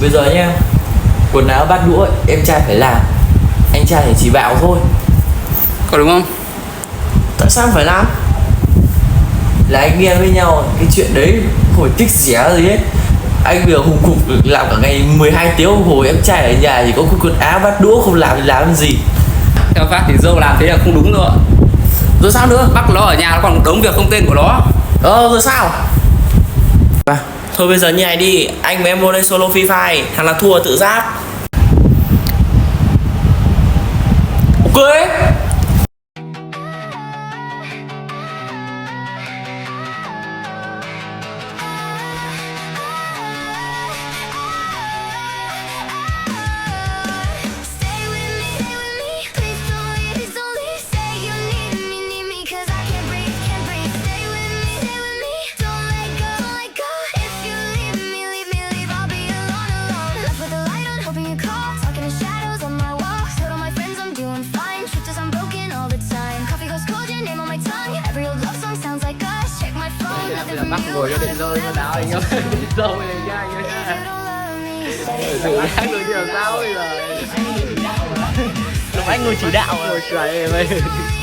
Bây giờ nhá, quần áo bát đũa em trai phải làm, anh trai thì chỉ bảo thôi. Có đúng không? Tại sao em phải làm? Là anh nghe với nhau cái chuyện đấy hồi tích xé gì hết. Anh vừa hùng cục làm cả ngày 12 tiếng đồng hồ, em trai ở nhà chỉ có quần áo bát đũa không làm thì làm gì. Theo Phát thì dâu làm thế là không đúng rồi. Rồi sao nữa? Bắt nó ở nhà nó còn đống việc không tên của nó. Rồi sao? Thôi bây giờ như này đi, anh và em vô đây solo Free Fire, thằng là thua tự giác. Ok. Bây giờ bắt ngồi cho định dâu cho đáo anh ơi. Dâu này nha anh ơi nha. Thử nhắc được như là sao bây giờ. Lúc anh ngồi chỉ đạo Ngồi trời em ơi.